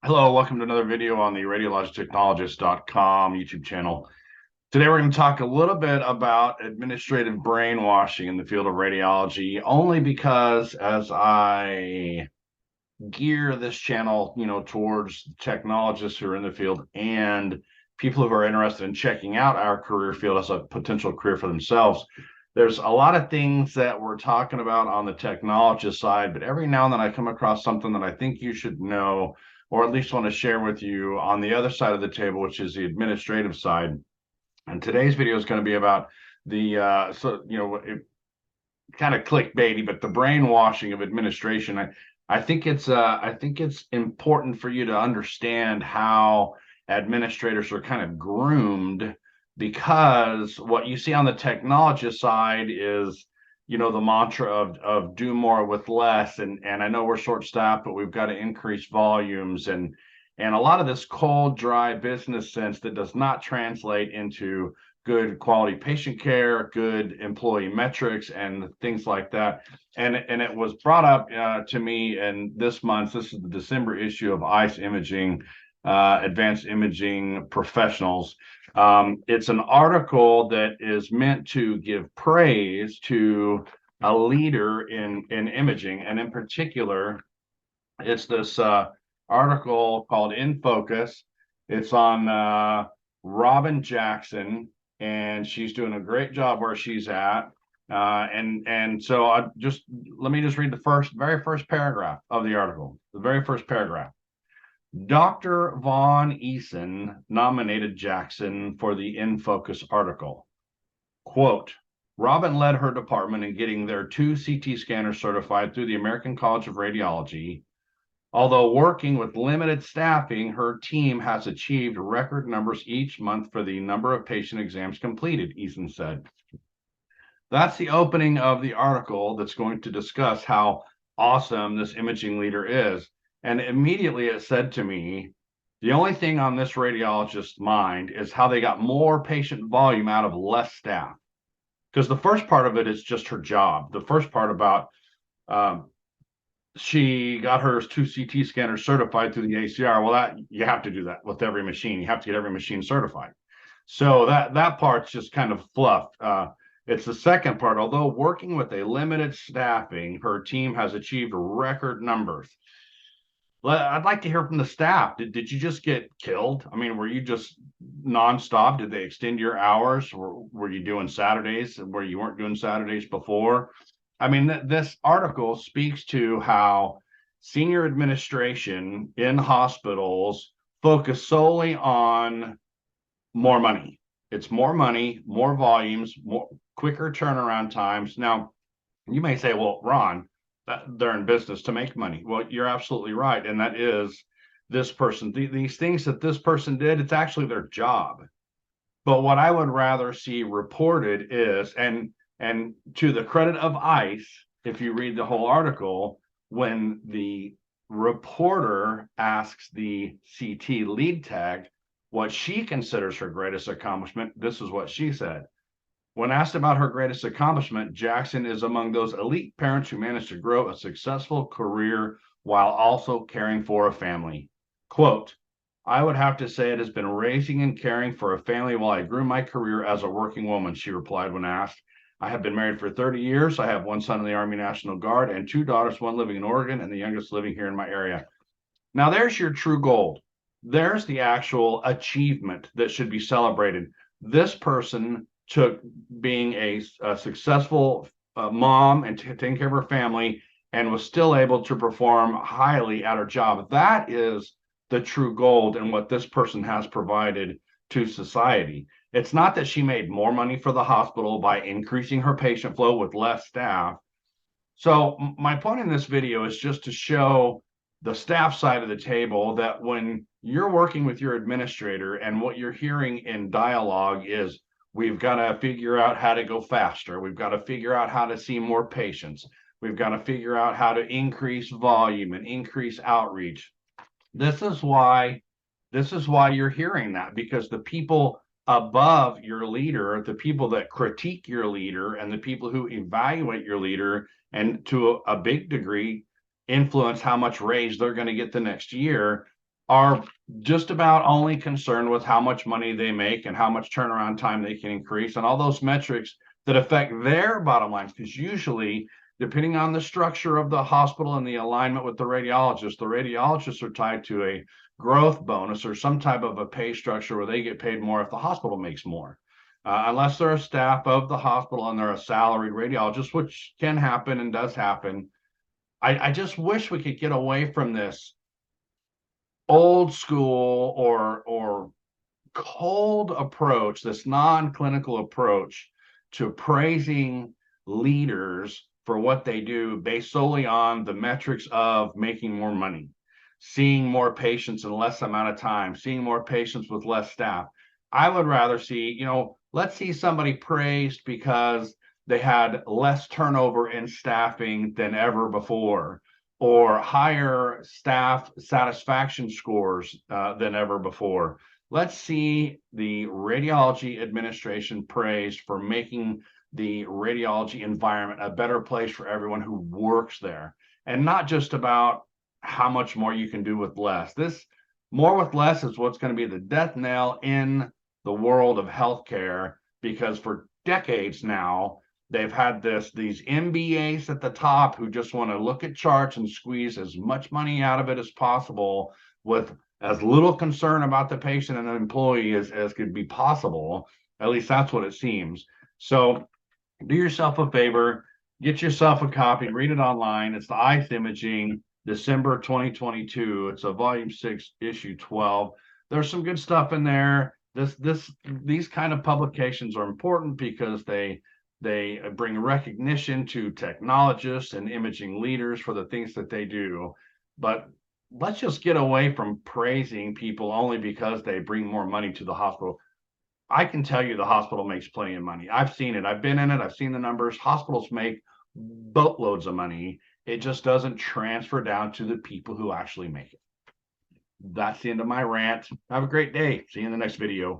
Hello, welcome to another video on the radiologictechnologist.com YouTube channel. Today we're going to talk a little bit about administrative brainwashing in the field of radiology, only because as I gear this channel, towards technologists who are in the field and people who are interested in checking out our career field as a potential career for themselves. There's a lot of things that we're talking about on the technologist side, but every now and then I come across something that I think you should know, or at least want to share with you on the other side of the table, which is the administrative side. And today's video is going to be about kind of clickbaity, but the brainwashing of administration. I think it's important for you to understand how administrators are kind of groomed, because what you see on the technologist side is, the mantra of do more with less. And I know we're short staffed, but we've got to increase volumes, and a lot of this cold, dry business sense that does not translate into good quality patient care, good employee metrics, and things like that. And it was brought up to me in this is the December issue of ICE Imaging, Advanced Imaging Professionals. It's an article that is meant to give praise to a leader in imaging, and in particular, it's this article called In Focus. It's on Robin Jackson, and she's doing a great job where she's at. So let me just read the very first paragraph of the article. The very first paragraph. Dr. Von Eason nominated Jackson for the In Focus article. Quote, Robin led her department in getting their 2 CT scanners certified through the American College of Radiology. Although working with limited staffing, her team has achieved record numbers each month for the number of patient exams completed, Eason said. That's the opening of the article that's going to discuss how awesome this imaging leader is. And immediately it said to me, the only thing on this radiologist's mind is how they got more patient volume out of less staff. Because the first part of it is just her job. The first part about she got her 2 CT scanners certified through the ACR. Well, that you have to do that with every machine. You have to get every machine certified. So that part's just kind of fluff. It's the second part. Although working with a limited staffing, her team has achieved record numbers. I'd like to hear from the staff. Did you just get killed? I mean, were you just nonstop? Did they extend your hours? Were you doing Saturdays where you weren't doing Saturdays before? I mean, this article speaks to how senior administration in hospitals focus solely on more money. It's more money, more volumes, more quicker turnaround times. Now, you may say, well, Ron, they're in business to make money. Well, you're absolutely right. And that is this person, these things that this person did, it's actually their job. But what I would rather see reported is, and to the credit of ICE, if you read the whole article, when the reporter asks the CT lead tech what she considers her greatest accomplishment, this is what she said. When asked about her greatest accomplishment, Jackson is among those elite parents who managed to grow a successful career while also caring for a family. Quote, I would have to say it has been raising and caring for a family while I grew my career as a working woman, she replied when asked. I have been married for 30 years. I have one son in the Army National Guard and 2 daughters, one living in Oregon and the youngest living here in my area. Now, there's your true gold. There's the actual achievement that should be celebrated. This person took being a successful mom and taking care of her family and was still able to perform highly at her job. That is the true gold in what this person has provided to society. It's not that she made more money for the hospital by increasing her patient flow with less staff. So my point in this video is just to show the staff side of the table that when you're working with your administrator and what you're hearing in dialogue is, we've got to figure out how to go faster. We've got to figure out how to see more patients. We've got to figure out how to increase volume and increase outreach. This is why you're hearing that, because the people above your leader, the people that critique your leader and the people who evaluate your leader and to a big degree influence how much raise they're going to get the next year, are just about only concerned with how much money they make and how much turnaround time they can increase and all those metrics that affect their bottom lines. Because usually, depending on the structure of the hospital and the alignment with the radiologists are tied to a growth bonus or some type of a pay structure where they get paid more if the hospital makes more. Unless they're a staff of the hospital and they're a salaried radiologist, which can happen and does happen. I just wish we could get away from this old school or cold approach, this non-clinical approach to praising leaders for what they do based solely on the metrics of making more money, seeing more patients in less amount of time, seeing more patients with less staff. I would rather see, let's see somebody praised because they had less turnover in staffing than ever before, or higher staff satisfaction scores than ever before. Let's see the radiology administration praised for making the radiology environment a better place for everyone who works there, and not just about how much more you can do with less. This more with less is what's going to be the death knell in the world of healthcare, because for decades now, they've had these MBAs at the top who just want to look at charts and squeeze as much money out of it as possible with as little concern about the patient and the employee as could be possible. At least that's what it seems. So do yourself a favor, get yourself a copy, read it online. It's the ICE Imaging, December 2022. It's a volume 6, issue 12. There's some good stuff in there. These kind of publications are important because they bring recognition to technologists and imaging leaders for the things that they do. But let's just get away from praising people only because they bring more money to the hospital. I can tell you the hospital makes plenty of money. I've seen it. I've been in it. I've seen the numbers. Hospitals make boatloads of money. It just doesn't transfer down to the people who actually make it. That's the end of my rant. Have a great day. See you in the next video.